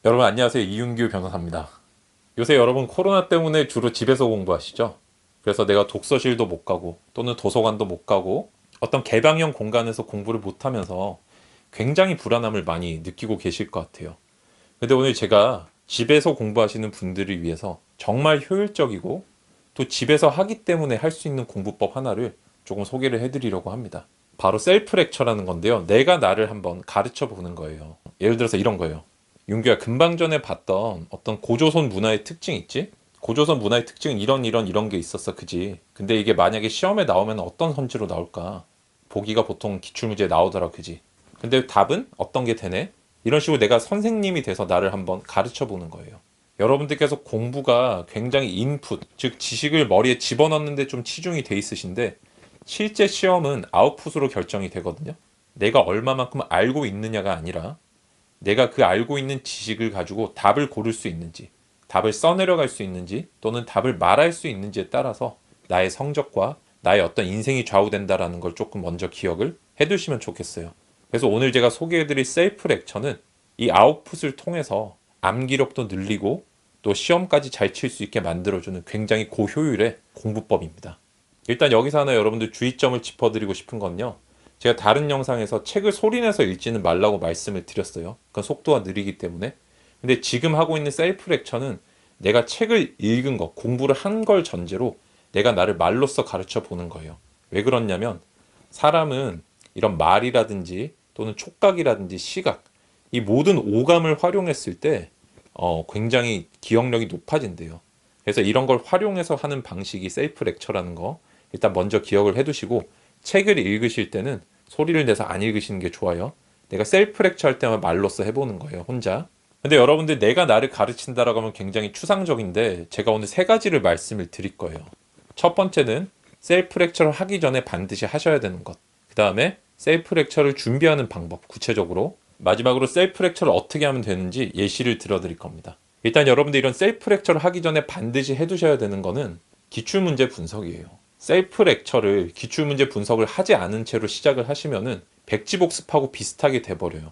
여러분 안녕하세요. 이윤규 변호사입니다. 요새 여러분 코로나 때문에 주로 집에서 공부하시죠? 그래서 내가 독서실도 못 가고 또는 도서관도 못 가고 어떤 개방형 공간에서 공부를 못 하면서 굉장히 불안함을 많이 느끼고 계실 것 같아요. 근데 오늘 제가 집에서 공부하시는 분들을 위해서 정말 효율적이고 또 집에서 하기 때문에 할 수 있는 공부법 하나를 조금 소개를 해드리려고 합니다. 바로 셀프 렉처라는 건데요. 내가 나를 한번 가르쳐 보는 거예요. 예를 들어서 이런 거예요. 윤규야, 금방 전에 봤던 어떤 고조선 문화의 특징 있지? 고조선 문화의 특징은 이런 게 있었어, 그지? 근데 이게 만약에 시험에 나오면 어떤 선지로 나올까? 보기가 보통 기출문제에 나오더라, 그지? 근데 답은 어떤 게 되네? 이런 식으로 내가 선생님이 돼서 나를 한번 가르쳐 보는 거예요. 여러분들께서 공부가 굉장히 인풋, 즉 지식을 머리에 집어넣는데 좀 치중이 돼 있으신데 실제 시험은 아웃풋으로 결정이 되거든요. 내가 얼마만큼 알고 있느냐가 아니라 내가 그 알고 있는 지식을 가지고 답을 고를 수 있는지, 답을 써내려갈 수 있는지, 또는 답을 말할 수 있는지에 따라서 나의 성적과 나의 어떤 인생이 좌우된다라는 걸 조금 먼저 기억을 해두시면 좋겠어요. 그래서 오늘 제가 소개해드릴 셀프 렉처는 이 아웃풋을 통해서 암기력도 늘리고 또 시험까지 잘 칠 수 있게 만들어주는 굉장히 고효율의 공부법입니다. 일단 여기서 하나 여러분들 주의점을 짚어드리고 싶은 건요. 제가 다른 영상에서 책을 소리내서 읽지는 말라고 말씀을 드렸어요. 그건 속도가 느리기 때문에. 근데 지금 하고 있는 셀프 렉처는 내가 책을 읽은 것, 공부를 한 걸 전제로 내가 나를 말로써 가르쳐 보는 거예요. 왜 그렇냐면 사람은 이런 말이라든지 또는 촉각이라든지 시각, 이 모든 오감을 활용했을 때 굉장히 기억력이 높아진대요. 그래서 이런 걸 활용해서 하는 방식이 셀프 렉처라는 거 일단 먼저 기억을 해두시고 책을 읽으실 때는 소리를 내서 안 읽으시는 게 좋아요. 내가 셀프 렉처 할 때만 말로써 해보는 거예요, 혼자. 근데 여러분들 내가 나를 가르친다라고 하면 굉장히 추상적인데 제가 오늘 세 가지를 말씀을 드릴 거예요. 첫 번째는 셀프 렉처를 하기 전에 반드시 하셔야 되는 것. 그 다음에 셀프 렉처를 준비하는 방법, 구체적으로. 마지막으로 셀프 렉처를 어떻게 하면 되는지 예시를 들어드릴 겁니다. 일단 여러분들 이런 셀프 렉처를 하기 전에 반드시 해두셔야 되는 거는 기출문제 분석이에요. 셀프 렉처를 기출문제 분석을 하지 않은 채로 시작을 하시면은 백지복습하고 비슷하게 돼버려요.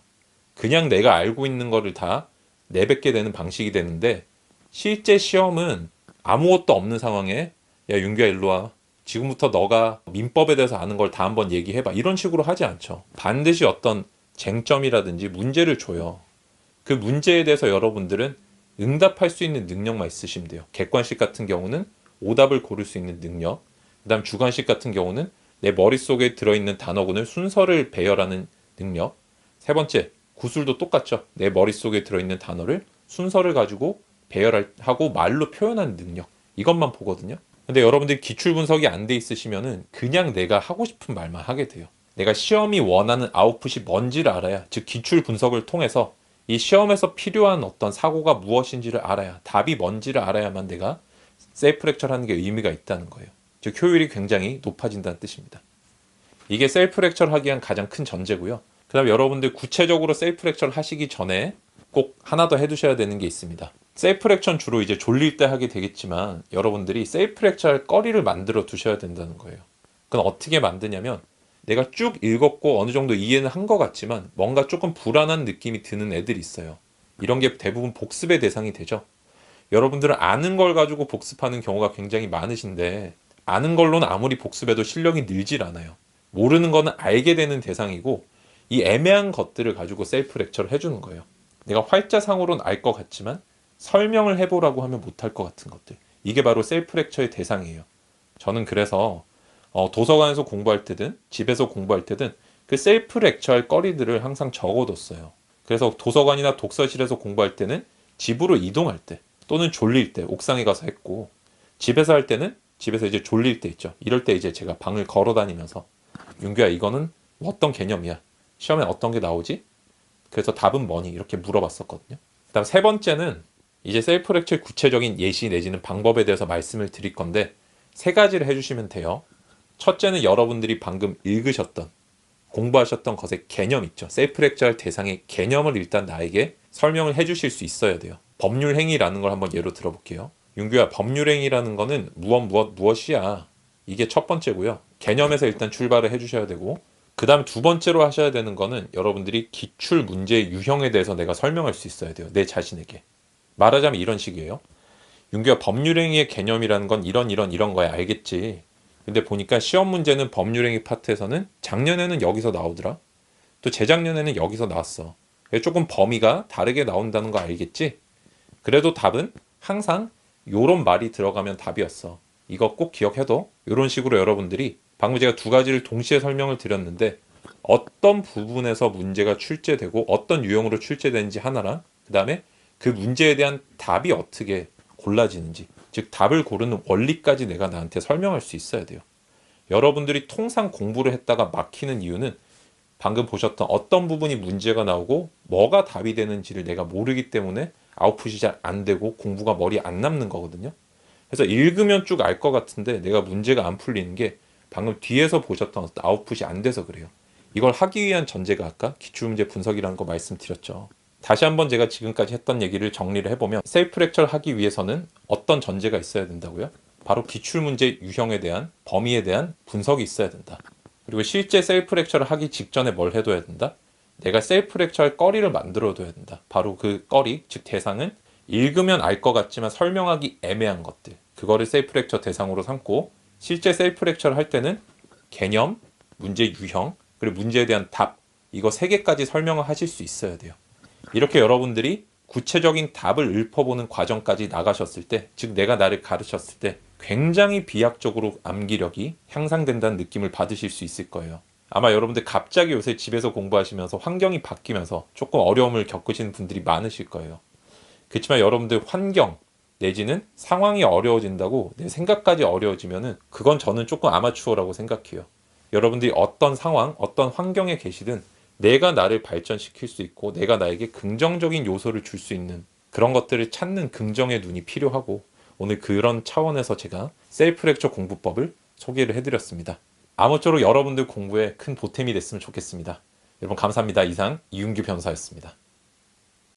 그냥 내가 알고 있는 거를 다 내뱉게 되는 방식이 되는데 실제 시험은 아무것도 없는 상황에 야 윤규야 일로 와. 지금부터 너가 민법에 대해서 아는 걸 다 한번 얘기해봐. 이런 식으로 하지 않죠. 반드시 어떤 쟁점이라든지 문제를 줘요. 그 문제에 대해서 여러분들은 응답할 수 있는 능력만 있으시면 돼요. 객관식 같은 경우는 오답을 고를 수 있는 능력, 그 다음 주관식 같은 경우는 내 머릿속에 들어있는 단어군을 순서를 배열하는 능력, 세 번째, 구술도 똑같죠. 내 머릿속에 들어있는 단어를 순서를 가지고 배열하고 말로 표현하는 능력, 이것만 보거든요. 근데 여러분들이 기출 분석이 안 돼 있으시면은 그냥 내가 하고 싶은 말만 하게 돼요. 내가 시험이 원하는 아웃풋이 뭔지를 알아야, 즉 기출 분석을 통해서 이 시험에서 필요한 어떤 사고가 무엇인지를 알아야, 답이 뭔지를 알아야만 내가 셀프 렉처를 하는 게 의미가 있다는 거예요. 즉 효율이 굉장히 높아진다는 뜻입니다. 이게 셀프 렉처를 하기 위한 가장 큰 전제고요. 그 다음에 여러분들 구체적으로 셀프 렉처를 하시기 전에 꼭 하나 더 해두셔야 되는 게 있습니다. 셀프 렉처는 주로 이제 졸릴 때 하게 되겠지만 여러분들이 셀프 렉처 할 거리를 만들어 두셔야 된다는 거예요. 그건 어떻게 만드냐면 내가 쭉 읽었고 어느 정도 이해는 한 것 같지만 뭔가 조금 불안한 느낌이 드는 애들이 있어요. 이런 게 대부분 복습의 대상이 되죠. 여러분들은 아는 걸 가지고 복습하는 경우가 굉장히 많으신데 아는 걸로는 아무리 복습해도 실력이 늘질 않아요. 모르는 거는 알게 되는 대상이고 이 애매한 것들을 가지고 셀프 렉처를 해주는 거예요. 내가 활자상으로는 알 것 같지만 설명을 해보라고 하면 못할 것 같은 것들. 이게 바로 셀프 렉처의 대상이에요. 저는 그래서 도서관에서 공부할 때든 집에서 공부할 때든 그 셀프 렉처 할 거리들을 항상 적어뒀어요. 그래서 도서관이나 독서실에서 공부할 때는 집으로 이동할 때 또는 졸릴 때 옥상에 가서 했고 집에서 할 때는 집에서 이제 졸릴 때 있죠. 이럴 때 이제 제가 방을 걸어 다니면서 윤규야 이거는 어떤 개념이야? 시험에 어떤 게 나오지? 그래서 답은 뭐니? 이렇게 물어봤었거든요. 그다음 세 번째는 이제 셀프 렉처의 구체적인 예시 내지는 방법에 대해서 말씀을 드릴 건데 세 가지를 해주시면 돼요. 첫째는 여러분들이 방금 읽으셨던 공부하셨던 것의 개념 있죠. 셀프 렉처 할 대상의 개념을 일단 나에게 설명을 해주실 수 있어야 돼요. 법률 행위라는 걸 한번 예로 들어볼게요. 윤규야, 법률 행위라는 거는 무엇이야. 이게 첫 번째고요. 개념에서 일단 출발을 해주셔야 되고 그 다음 두 번째로 하셔야 되는 거는 여러분들이 기출 문제의 유형에 대해서 내가 설명할 수 있어야 돼요. 내 자신에게. 말하자면 이런 식이에요. 윤규야, 법률행위의 개념이라는 건 이런 거야. 알겠지? 근데 보니까 시험 문제는 법률행위 파트에서는 작년에는 여기서 나오더라. 또 재작년에는 여기서 나왔어. 조금 범위가 다르게 나온다는 거 알겠지? 그래도 답은 항상 요런 말이 들어가면 답이었어. 이거 꼭 기억해둬. 요런 식으로 여러분들이 방금 제가 두 가지를 동시에 설명을 드렸는데 어떤 부분에서 문제가 출제되고 어떤 유형으로 출제되는지 하나랑 그 다음에 그 문제에 대한 답이 어떻게 골라지는지, 즉 답을 고르는 원리까지 내가 나한테 설명할 수 있어야 돼요. 여러분들이 통상 공부를 했다가 막히는 이유는 방금 보셨던 어떤 부분이 문제가 나오고 뭐가 답이 되는지를 내가 모르기 때문에 아웃풋이 잘 안 되고 공부가 머리에 안 남는 거거든요. 그래서 읽으면 쭉 알 것 같은데 내가 문제가 안 풀리는 게 방금 뒤에서 보셨던 어떤 아웃풋이 안 돼서 그래요. 이걸 하기 위한 전제가 아까 기출문제 분석이라는 거 말씀드렸죠. 다시 한번 제가 지금까지 했던 얘기를 정리를 해보면 셀프 렉처를 하기 위해서는 어떤 전제가 있어야 된다고요? 바로 기출문제 유형에 대한 범위에 대한 분석이 있어야 된다. 그리고 실제 셀프 렉처를 하기 직전에 뭘 해둬야 된다? 내가 셀프 렉처할 거리를 만들어둬야 된다. 바로 그 거리, 즉 대상은 읽으면 알 것 같지만 설명하기 애매한 것들, 그거를 셀프 렉처 대상으로 삼고 실제 셀프 렉처를 할 때는 개념, 문제 유형, 그리고 문제에 대한 답, 이거 세 개까지 설명을 하실 수 있어야 돼요. 이렇게 여러분들이 구체적인 답을 읊어보는 과정까지 나가셨을 때, 즉 내가 나를 가르쳤을 때 굉장히 비약적으로 암기력이 향상된다는 느낌을 받으실 수 있을 거예요. 아마 여러분들 갑자기 요새 집에서 공부하시면서 환경이 바뀌면서 조금 어려움을 겪으시는 분들이 많으실 거예요. 그렇지만 여러분들 환경 내지는 상황이 어려워진다고 내 생각까지 어려워지면은 그건 저는 조금 아마추어라고 생각해요. 여러분들이 어떤 상황, 어떤 환경에 계시든 내가 나를 발전시킬 수 있고 내가 나에게 긍정적인 요소를 줄 수 있는 그런 것들을 찾는 긍정의 눈이 필요하고, 오늘 그런 차원에서 제가 셀프 렉처 공부법을 소개를 해드렸습니다. 아무쪼록 여러분들 공부에 큰 보탬이 됐으면 좋겠습니다. 여러분 감사합니다. 이상 이윤규 변호사였습니다.